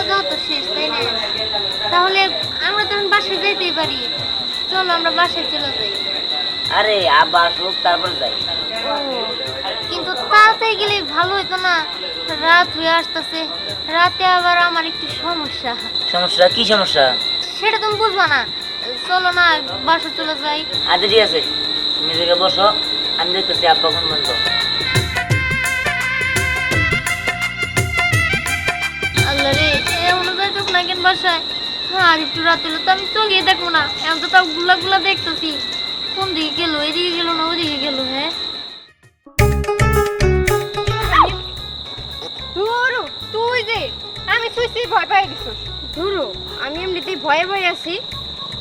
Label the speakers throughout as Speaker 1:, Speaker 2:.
Speaker 1: খাওয়া দাওয়া তো শেষ, তাই না? তাহলে আমরা তখন বাসায় যাইতেই পারি। চলো আমরা বাসায় চলে যাই।
Speaker 2: আরে আবার আসুক তারপর যাই।
Speaker 1: ও, কিন্তু তাড়াতাড়ি গেলে ভালো হতো না? রাত হয়ে আসতেছে, রাতে আবার আমার একটু সমস্যা।
Speaker 2: সমস্যা কি সমস্যা?
Speaker 1: সেটা তুমি বুঝবা না। চলো না বাসা চলে যাই।
Speaker 2: আচ্ছা ঠিক আছে, তুমি জায়গায় বসো, আমি দেখতেছি আব্বা কোন বন্ধ।
Speaker 1: আল্লাহ রে, এমনও যাইতেছ না কেন বাসায়? হ্যাঁ, আর একটু রাত হলো তো আমি চলিয়ে দেখবো না। এমন তো তাও গুলা গুলা দেখতেছি। কোন দিকে গেল? এদিকে গেল না ওদিকে গেল? হ্যাঁ,
Speaker 3: ধুরু, তুই যে আমি শুইছি ভয় পাই দিছিস।
Speaker 1: ধরো আমি এমনিতেই ভয়ে ভয়ে আছি।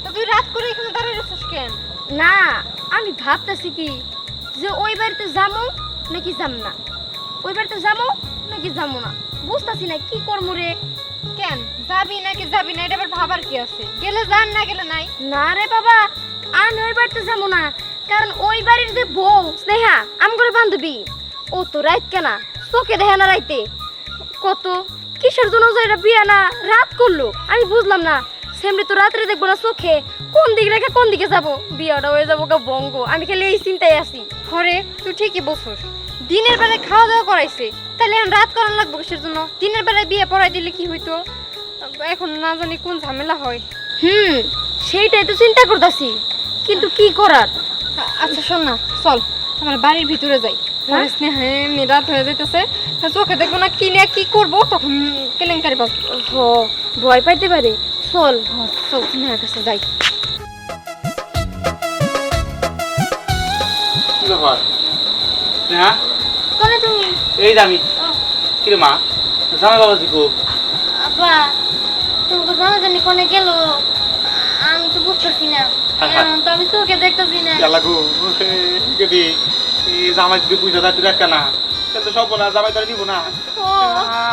Speaker 3: তো তুই রাত করে এখানে দাঁড়িয়ে রইছিস কেন?
Speaker 1: না, আমি ভাবতেছি কি যে ওই বাড়িতে যাবো নাকি যাম না, ওই বাড়িতে যাবো নাকি যাবো না, বুঝতেছি না কি করবো রে।
Speaker 3: কেন যাবি নাকি যাবি না, এটা আবার ভাবার কি আছে? গেলে যান, না গেলে নাই।
Speaker 1: না রে বাবা, আমি ওই বাড়িতে যাবো না, কারণ ওই বাড়ির যে বউ স্নেহা আমার বান্ধবী, ও তো রাত কেনা চোখে দেখে না রাইতে। কত কিসের জন্য যে এটা বিয়া না রাত করলো আমি বুঝলাম না। সেমনি তো রাত্রে দেখবো না চোখে, কোন দিকে রেখে কোন দিকে যাবো, বিয়াটা হয়ে যাবো গা বঙ্গ। আমি খালি এই চিন্তায় আছি।
Speaker 3: ঘরে তুই ঠিকই বলছিস, দিনের বেলায় খাওয়া দাওয়া করাইছে, তাহলে এখন রাত করানো লাগবে কিসের জন্য? দিনের বেলায় বিয়ে পড়াই দিলে কি হইতো? এখন না জানি কোন ঝামেলা হয়।
Speaker 1: সেইটাই তো চিন্তা করতেছি, কিন্তু কি করার।
Speaker 3: আচ্ছা শোন না, চল আমার বাড়ির ভিতরে যাই। পরে স্নেহা এমনি রাত হয়ে যাইতেছে, চোখে দেখবো না কি নিয়ে কি করবো, তখন কেলেঙ্কারি বাজ।
Speaker 1: হ, ভয় পাইতে পারে। চল।
Speaker 3: চল স্নেহার কাছে যাই।
Speaker 4: কি ব্যাপার? হ্যাঁ,
Speaker 1: কোনে তুমি?
Speaker 4: এই যে আমি। কিরে মা, জামাই বাবাজি গো?
Speaker 1: আব্বা, তুমি তো জানা জানি কোনে গেল, আমি তো বুঝতেছি না। এখন তো আমি চোখে দেখতেছি না।
Speaker 4: গেলা গো কেদি, এই জামাই যদি বুঝা যায় তুই একটা না, তাহলে তো সব না, জামাই তারা দিব না।
Speaker 1: ও,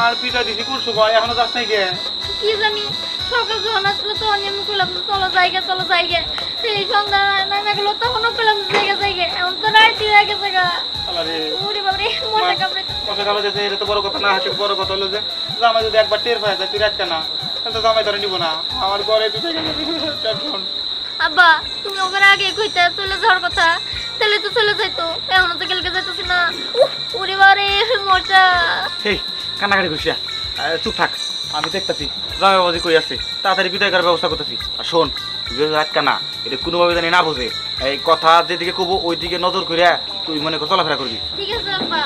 Speaker 4: আর পিতা দিছি করছো ভাই, এখনো যাস নাই কে?
Speaker 1: কি জানি সকাল যখন আসলো তখন আমি কইলাম চলো জায়গা চলো জায়গা, এই সন্ধ্যা নামে গেলো তখনও কইলাম জায়গা জায়গা, এখন তো রাইতে হয়ে গেছে গা।
Speaker 4: আরে
Speaker 1: ওরে বাবারে, মশা কামড়ে।
Speaker 4: মশা কামড়ে যাচ্ছে, এটা তো বড় কথা না। হাসি বড় কথা হলো যে জামাই যদি একবার টের পায় যায় তুই একটা না, তাহলে তো জামাই তারা নিব না। আমার ঘরে পিতা গেলে টেনশন।
Speaker 1: আব্বা, তুমি ওখানে আগে কইতে চলে যাওয়ার কথা, তাহলে তো চলে যাইতো। এখনো তো গেলকে যাইতেছি না। ওরে বাবারে, মশা।
Speaker 4: এই কান্নাকাটি করিস না, চুপ থাক, আমি দেখতেছি জামাই বাবাজি কই আছে, তাড়াতাড়ি বিদায় করার ব্যবস্থা করতেছি। আর শোন, আটকা না, এটা কোনোভাবে জানি না বোঝে। এই কথা যেদিকে কব ওই দিকে নজর করে তুই মনে কর চলাফেরা করবি।
Speaker 1: ঠিক আছে আব্বা,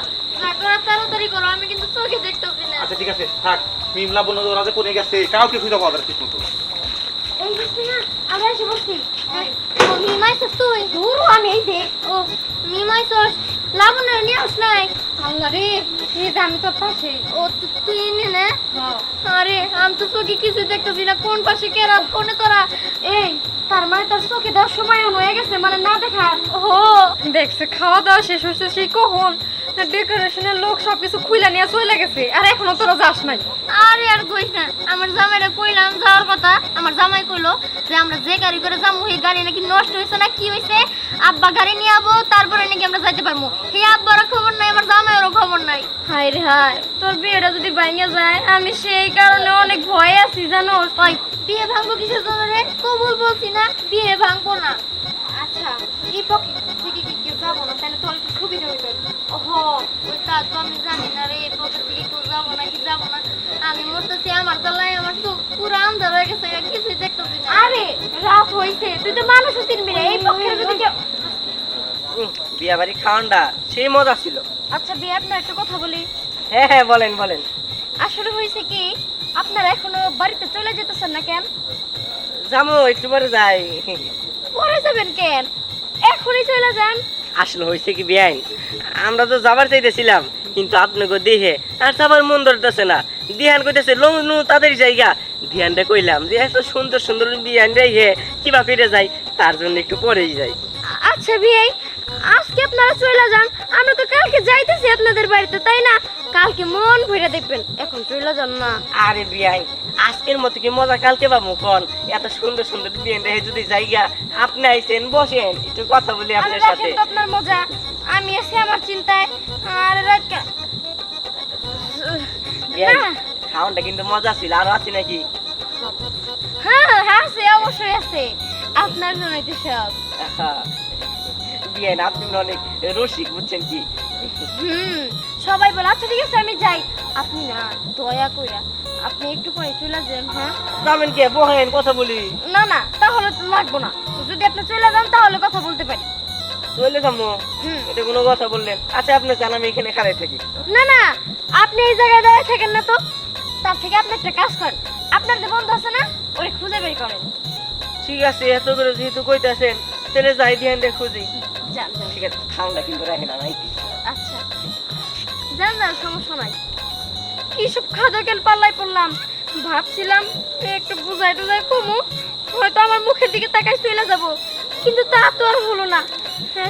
Speaker 1: তাড়াতাড়ি করো, আমি কিন্তু চোখে দেখতেছি না।
Speaker 4: আচ্ছা ঠিক আছে, থাক। মিমলা বন্য রাজে কোনে গেছে, কাউকে খুঁজে পাওয়া যায় ঠিক মতো।
Speaker 1: এই দেখছি না, আমরা এসে বসছি। ও মিমাইছস তুই? দূর আমি এই যে। ও মিমাইছস, লাবণ্য নিয়ে আস নাই।
Speaker 3: আল্লাহ রে, এই যে আমি তোর পাশে।
Speaker 1: ও তুই নে না? আরে আমি তো চোখে কিছু দেখতেছি না, কোন পাশে কেরা কোনে তোরা? এই তার মানে তোর চোখে দেওয়ার সময় হয়ে গেছে, মানে না দেখা। ও
Speaker 3: দেখছে খাওয়া দাওয়া শেষ হচ্ছে সেই কখন, ডেকোরেশনের লোক সবকিছু খুইলা নিয়ে চলে গেছে, আর এখনো তোরা যাস নাই।
Speaker 1: আরে আর কইস না, আমার জামাইরে কইলাম যাওয়ার কথা, আমার জামাই কইলো যে আমরা যে গাড়ি করে যাবো সেই গাড়ি নাকি নষ্ট হয়েছে না কি হয়েছে, আব্বা গাড়ি নিয়ে যাবো তারপরে নাকি আমরা যাইতে পারবো। সেই আব্বারও খবর নাই, আমার জামাইয়েরও খবর নাই। হায় রে হায়, তোর বিয়েটা যদি ভাঙে যায়, আমি সেই কারণে অনেক ভয়ে আছি জানো। ওই বিয়ে ভাঙবো কিসের জন্য রে? কবুল বলছি না, বিয়ে ভাঙবো না।
Speaker 3: আচ্ছা, এই পক্ষে থেকে কি কেউ যাবো না, তাহলে তোর একটু সুবিধা হইতো।
Speaker 1: ওহো, ওইটা তো আমি জানি না রে, পকেট থেকে কেউ যাবো নাকি যাবো না। আমি মরতেছি, আমার জ্বালায় আমার চোখ পুরো আন্ধার হয়ে গেছে, কিছুই দেখতেছি না। আরে রাত হইছে, তুই তো মানুষও চিনবি না, এই পক্ষের যদি কেউ।
Speaker 2: বিয়া বাড়ি খাওয়ানটা সেই মজা ছিল।
Speaker 1: আচ্ছা বিয়ে, আপনার একটা কথা বলি।
Speaker 2: হ্যাঁ হ্যাঁ, বলেন বলেন।
Speaker 1: আসলে হয়েছে কি, আপনারা এখনো বাড়িতে চলে যেতেছেন না কেন?
Speaker 2: যাবো একটু পরে যাই।
Speaker 1: পরে যাবেন কেন? এখনই চলে যান।
Speaker 2: আসলে হয়েছে কি বিয়াইন, আমরা তো যাবার চাইতেছিলাম, কিন্তু আপনাকে দেখে আর যাবার মন ধরতেছে না। দিহান কইতেছে লংনু তাদের জায়গা, ধ্যানটা কইলাম যে এত সুন্দর সুন্দর বিয়ান রেখে কিবা ফিরে যাই, তার জন্য একটু পরেই যাই।
Speaker 1: আচ্ছা বিয়ে, আজকে আপনারা চলে যান, আমরা তো কালকে যাইতেছি আপনাদের বাড়িতে, তাই না? কালকে মন ভরে দেখবেন, এখন চলে যান না।
Speaker 2: আরে বিয়াইন, আজকের মতো কি মজা কালকে পাবো কোন? এত সুন্দর সুন্দর বিয়ান রেখে যদি জায়গা, আপনি আইছেন বসেন একটু কথা বলি
Speaker 1: আরে
Speaker 2: আপনার সাথে।
Speaker 1: রাখেন তো আপনার মজা, আমি আছি আমার চিন্তায়। আর
Speaker 2: বিয়াইন, খাওয়ানটা কিন্তু মজা ছিল, আরো আছে নাকি?
Speaker 1: হ্যাঁ হ্যাঁ আছে, অবশ্যই আছে, আপনার জন্যই তো সব।
Speaker 2: বিয়ে না, আপনি মনে অনেক রসিক, বুঝছেন কি?
Speaker 1: সবাই বলে আচ্ছা ঠিক আছে আমি যাই, আপনি না দয়া কইরা আপনি একটু পরে চলে যান। হ্যাঁ
Speaker 2: যাবেন কে? বহেন, কথা বলি।
Speaker 1: না না তাহলে তো লাগবো না, যদি আপনি চলে যান তাহলে কথা বলতে পারি।
Speaker 2: চলে যাবো?
Speaker 1: হুম।
Speaker 2: এটা কোনো কথা বললেন? আচ্ছা আপনি চান আমি এখানে খাড়াই থাকি?
Speaker 1: না না আপনি এই জায়গায় দাঁড়িয়ে থাকেন না তো, তার থেকে আপনি একটা কাজ করেন, আপনার যে বন্ধু আছে না ওরে খুঁজে বের করেন।
Speaker 2: ঠিক আছে, এত করে যেহেতু কইতাছেন তাহলে যাই দিয়ে খুঁজি।
Speaker 1: যান যান।
Speaker 2: ঠিক আছে, খাওয়ানটা কিন্তু রাখে না নাই।
Speaker 1: আচ্ছা যান যান, সমস্যা নাই। কি সব খাদা গেল পাল্লাই পড়লাম, ভাবছিলাম একটু বুঝাই টুজাই কমু, হয়তো আমার মুখের দিকে তাকাই চলে যাব, কিন্তু তা তো আর হলো না।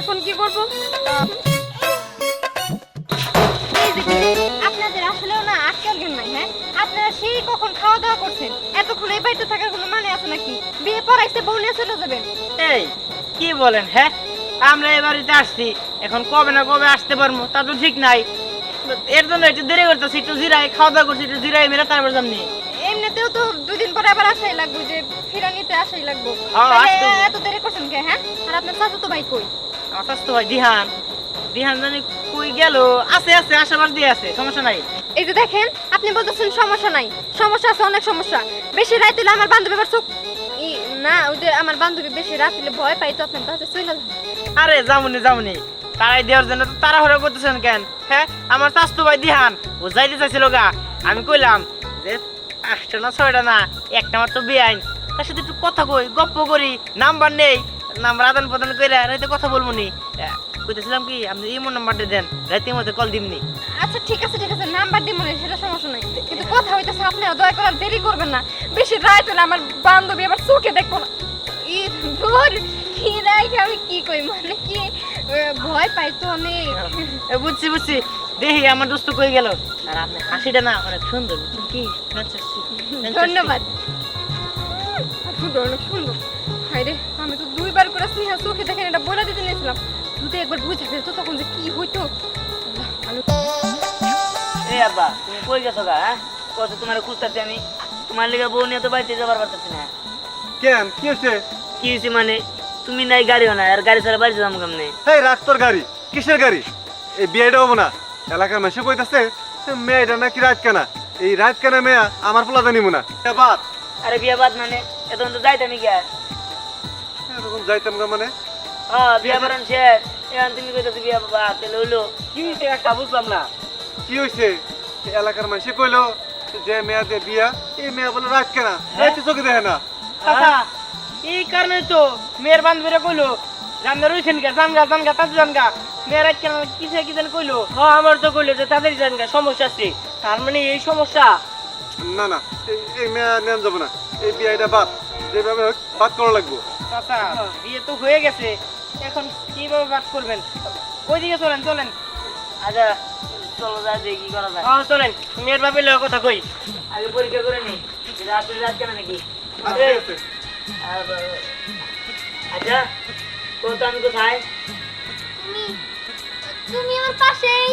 Speaker 1: এখন কি করব? এই যে কি, আপনাদের আসলেও না আজকাল জ্ঞান নাই। হ্যাঁ আপনারা সেই কখন খাওয়া দাওয়া করছেন, এতক্ষণ এই বাড়িতে থাকার কোনো মানে আছে নাকি? বিয়ে পড়াইছে বউ নিয়ে চলে যাবেন?
Speaker 5: এই কি বলেন? হ্যাঁ আমরা এই বাড়িতে আসছি, এখন কবে না কবে আসতে পারবো তা তো ঠিক নাই। এর জন্য একটু দেরি করতেছি, একটু জিরাই, খাওয়া দাওয়া করছি, একটু জিরাই মেরে তারপর যামনি।
Speaker 1: এমনিতেও তো দুদিন পরে আবার আসাই লাগবে, যে ফিরা নিতে আসাই লাগবে।
Speaker 5: হ্যাঁ,
Speaker 1: তাহলে
Speaker 5: আসতে হবে।
Speaker 1: এত দেরি করছেন কে? হ্যাঁ আর আপনার চাচা তো ভাই কই?
Speaker 5: আমার স্বাস্থ্য ভাই দিহান, দিহান জানি কই গেল। আছে আছে, আশাবাদ দিয়ে আছে, সমস্যা নাই।
Speaker 1: এই যে দেখেন আপনি বলতেছেন সমস্যা নাই, সমস্যা আছে, অনেক সমস্যা। বেশি রাত হলে আমার বান্ধবী আবার চোখ না, ওই যে আমার বান্ধবী বেশি রাত হলে ভয় পাই, তো আপনার কাছে চলে যান।
Speaker 5: আরে যামুনি যামুনি, তারাই দেওয়ার জন্য তো তাড়াহুড়ো করতেছেন কেন? হ্যাঁ আমার স্বাস্থ্য ভাই দিহান ও যাইতে চাইছিল গা, আমি কইলাম যে 8টা না 6টা না একটা মাত্র বেআইন, তার সাথে একটু কথা কই, গপ্প করি, নাম্বার নেই, নাম্বার আদান প্রদান করে রাইতে কথা বলবো নি। কইতেছিলাম কি আপনি ইমো নাম্বারটা দেন, রাইতের মধ্যে কল দিমনি।
Speaker 1: আচ্ছা ঠিক আছে নাম্বার দিব না, সেটা সমস্যা নাই, কিন্তু কথা হইতেছে আপনারা দয়া করে আর দেরি করবেন না। বেশি রাত হলে আমার বান্ধবী আবার চোখে দেখবো না। ই ধর কি রাই, আমি কি কই মানে কি ভয় পাই তো অনেক।
Speaker 5: বুঝছি বুঝছি, দেখি আমার দোস্ত কই গেল। আর আপনার হাসিটা না অনেক সুন্দর, বুঝছেন কি?
Speaker 1: ধন্যবাদ। অনেক সুন্দর। হায়রে আমি তো দুইবার করে স্নেহা চোখে দেখেন এটা বলে দিতে নিয়েছিলাম, যদি একবার বুঝে ফেলতো তখন যে কি হইতো।
Speaker 6: এই আব্বা তুমি কই গেছো গা? হ্যাঁ কত তোমার খুঁজতেছি আমি, তোমার লিগে বউ নিয়ে তো বাড়িতে যাবার পারতেছি না।
Speaker 7: কেন কি হচ্ছে?
Speaker 6: কি হয়েছে মানে? তুমি নাই, গাড়িও নাই, আর গাড়ি ছাড়া বাড়িতে যাবো কেমনে?
Speaker 7: এই রাখ তোর গাড়ি, কিসের গাড়ি? এই বিয়েটা হবো না, এলাকার মেসে কইতাছে মেয়েটা নাকি রাত কেনা, এই রাত কেনা মেয়া আমার পোলাতে নিব না। বাদ
Speaker 6: আরে বিয়ে বাদ মানে এখন তো যাইতামই গিয়া।
Speaker 7: এরকম যাইতাম গা মানে?
Speaker 6: হ্যাঁ বিয়ে বারণ শেষ, এখন তুমি কইতেছো বিয়ে বাদ, তাহলে হইলো
Speaker 2: কি হয়েছে একটা বুঝলাম না।
Speaker 7: কি হয়েছে? এলাকার মেসে কইলো যে মেয়াদের বিয়া, এই মেয়া বলে রাত কেনা, রাইতে চোখে দেখে না।
Speaker 5: চাচা এই কারণে তো মেয়ের বান্ধবীরা কইলো জানগা রইছেন কে, জানগা জানগা তাতে জানগা মেয়ের রাত কেন কিসে কি জানি কইলো।
Speaker 2: হ্যাঁ আমার তো কইলো যে তাদের জানগা সমস্যা আছে, তার মানে এই সমস্যা।
Speaker 7: না না এই মেয়া নেন যাবো না, এই বিয়াটা বাদ, যেভাবে হোক বাদ করা লাগবো।
Speaker 5: চাচা বিয়ে তো হয়ে গেছে, এখন কিভাবে বাদ করবেন? ওইদিকে চলেন চলেন।
Speaker 6: আচ্ছা চলো যা দেখি কি করা যায়।
Speaker 2: হ্যাঁ চলেন, মেয়ের বাপে লয় কথা কই।
Speaker 6: আগে পরীক্ষা করে নি যে আসলে রাত কেন নাকি।
Speaker 7: আচ্ছা, ঠিক আছে।
Speaker 6: আচ্ছা তো আমি কোথায়?
Speaker 1: তুমি তুমি আমার পাশেই।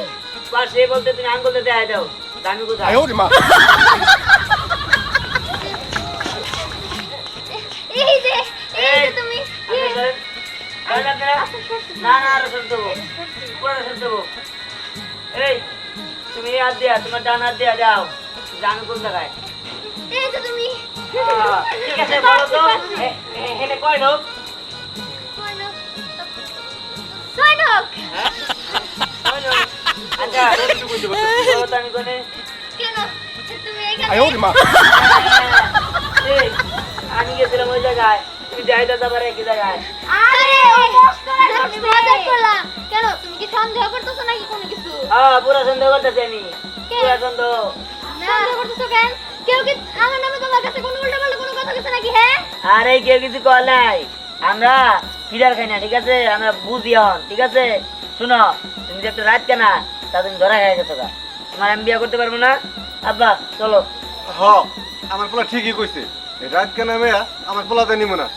Speaker 6: পাশে বলতে তুমি আঙ্গুলতে দেখাই দাও, আমি কোথায়?
Speaker 1: এই যে তুমি
Speaker 6: আপনি সরেন। সরেন আপনারা। না না আরো সরে দেবো, পুরো সরে দেবো। এই তুমি এই হাত দিয়া, তোমার ডান হাত দিয়া দাও যে আমি কোন জায়গায়।
Speaker 1: এই যে তুমি
Speaker 6: ঠিক আছে বলো তো এখানে কয় লোক?
Speaker 1: ছয় লোক।
Speaker 6: কয় লোক? আচ্ছা বলো তো আমি কোনে?
Speaker 1: কেন তুমি এখানে?
Speaker 6: এই আমি গেছিলাম ওই জায়গায়, তুমি যাইতে যাবার একই জায়গায়।
Speaker 1: আরে ও মজা করলাম। কেন তুমি কি সন্দেহ করতেছো নাকি কোনো কিছু?
Speaker 6: হ্যাঁ পুরো সন্দেহ করতেছি আমি, পুরো সন্দেহ।
Speaker 1: সন্দেহ করতেছো কেন? কেউ কি আমার নামে তোমার কাছে কোনো উল্টাপাল্টা কোনো কথা কিছু নাকি? হ্যাঁ
Speaker 6: আরে কেউ কিছু কর নাই, আমরা ফিডার খাই না, ঠিক আছে? আমরা বুঝি হন, ঠিক আছে? শুনো তুমি যে একটা রাত কেনা তা তুমি ধরা খাই গেছো গা, তোমার আমি বিয়ে করতে পারবো না। আব্বা চলো।
Speaker 7: হ আমার পোলা ঠিকই কইছে, এই রাত কেনা মেয়া আমার পোলাতে নিব না,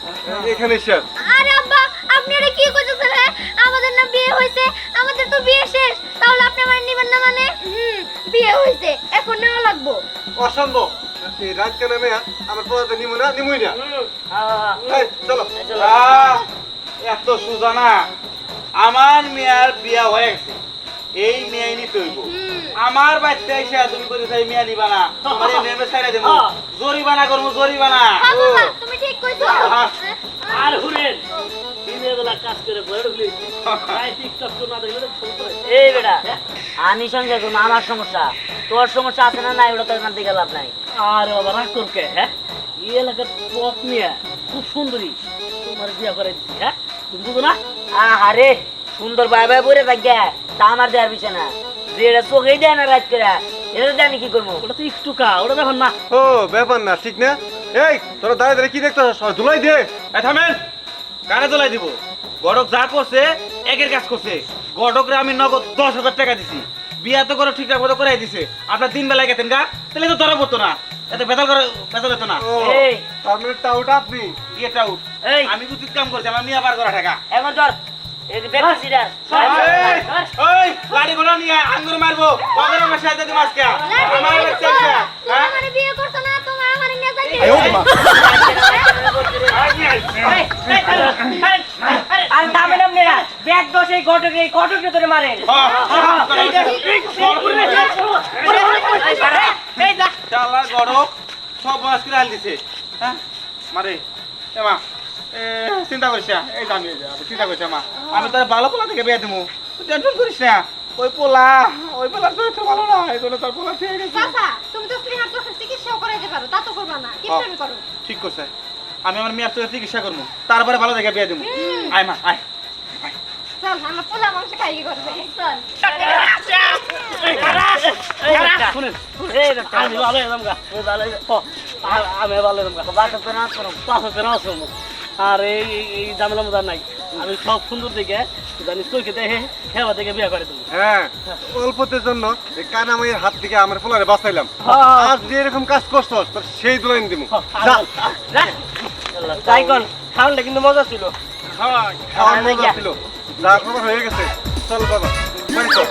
Speaker 7: এখানে শেষ।
Speaker 1: আরে আব্বা আপনি এটা কি কইতেছেন? হ্যাঁ আমাদের না বিয়ে হইছে, আমাদের তো বিয়ে শেষ, তাহলে আপনি আমার নিবেন না মানে? বিয়ে হইছে এখন নেওয়া লাগবো।
Speaker 5: ও
Speaker 7: অসম্ভব এই রাত কেনা মেয়া আমার পোলাতে নিমু না নিমুই না এই, চলো
Speaker 4: এত সোজা না আমার মেয়ের বিয়া হয়ে গেছে এই মেয়ে নিতে হইব আমার বাচ্চা এসে তুমি করে চাই মেয়ে নিবা না আমার এই মেয়ে ছাইড়া দেবো জরিমানা করবো জরিমানা
Speaker 1: হ্যাঁ বাবা তুমি ঠিক কইছো
Speaker 8: আর হুনেন দিনের বেলা কাজ করে বয়ে ঢুকলি তাই টিকটক তো না দেখলে তো সমস্যা হয়।
Speaker 6: এই বেটা আমি সংসার করবো আমার সমস্যা তোর সমস্যা আছে না নাই ওটা তোর মানতে গেলাম নাই
Speaker 8: আর বাবা রাগ করকে হ্যাঁ এই এলাকার টপ নিয়ে খুব সুন্দরী তোমার বিয়া করে দিচ্ছি হ্যাঁ তুমি বুঝো না
Speaker 6: আরে সুন্দর বাই বাই বলে থাকবে তা আমার দেওয়ার বিষয় না যে এটা চোখেই দেয় না রাত করে এটা দিয়ে আমি কি করবো
Speaker 8: ওটা তো একটু কা ওটা ব্যাপার না
Speaker 7: ও ব্যাপার না ঠিক না এই তোরা দাঁড়িয়ে দাঁড়িয়ে কি দেখতো ধুলাই দে
Speaker 4: থামেন কারে দোলাই দিব গড়ক যা করছে একের কাজ করছে গড়করে আমি নগদ 10,000 টাকা দিছি বিয়া তো করে ঠিকঠাক মতো করাই দিছে আপনার 3 বেলায় গেতেন গা তাহলে তো ধরা পড়তো না এত বেতাল করে বেতাল হতো না
Speaker 7: ও
Speaker 6: এই
Speaker 7: তার মানে টাউটা আপনি
Speaker 4: এটা উঠ
Speaker 6: এই
Speaker 4: আমি উচিত কাম করছি আমার মিয়া বার করা টাকা
Speaker 6: এখন ধর এই দেখতেছি না
Speaker 4: ওই গাড়ি ঘোড়া নিয়ে আঙ্গুর মারবো ওদের আমার সাথে দিমাস কে আমার বাচ্চা
Speaker 1: তুমি
Speaker 4: হ্যাঁ
Speaker 1: আমারে বিয়ে করছো না তোমার আমারে নিয়ে যাইতে
Speaker 7: আয়ো মা
Speaker 6: আর দামে নাম নেরা ব্যাগ দোষ এই ঘটকে তোরে মারে
Speaker 4: চালার গড়ক সব বাস করে আল দিছে হ্যাঁ মারে এমা চিন্তা করিস না এই দামি চিন্তা করিস না মা আমি তোর ভালো পোলা থেকে বিয়ে দেবো তুই টেনশন করিস না ওই পোলার তো একটু ভালো না এগুলো তোর পোলা ঠিক আছে
Speaker 3: চাচা তুমি তো স্ত্রীর চোখের চিকিৎসাও করাইতে পারো তা তো করবা না কি প্রেম করো
Speaker 4: ঠিক করছে আমি আমার মেয়ের চোখে চিকিৎসা করবো তারপরে ভালো থেকে বিয়ে দেবো আয় মা আয়
Speaker 3: চল আমরা পোলা মাংস খাই কি করবে চল
Speaker 8: শুনেন আমি ভালো এলাম গা আমি ভালো এলাম গা
Speaker 6: বাসা তো না করো
Speaker 8: পাঁচ হাজার আসলাম আর এই ঝামেলা মতো নাই আমি সব সুন্দর দেখে জানি চোখে দেখে হেবা থেকে বিয়ে করে দেবো
Speaker 7: হ্যাঁ অল্পতের জন্য এই কানামাইয়ের হাত থেকে আমার পোলারে বাঁচাইলাম আজ যে এরকম কাজ করছস তোর সেই দুলাইন দিমু যা
Speaker 2: তাই কোন খাওয়ানটা কিন্তু মজা ছিল
Speaker 7: খাওয়ার মজা ছিল যা খবর হয়ে গেছে চল বাবা বাড়ি চল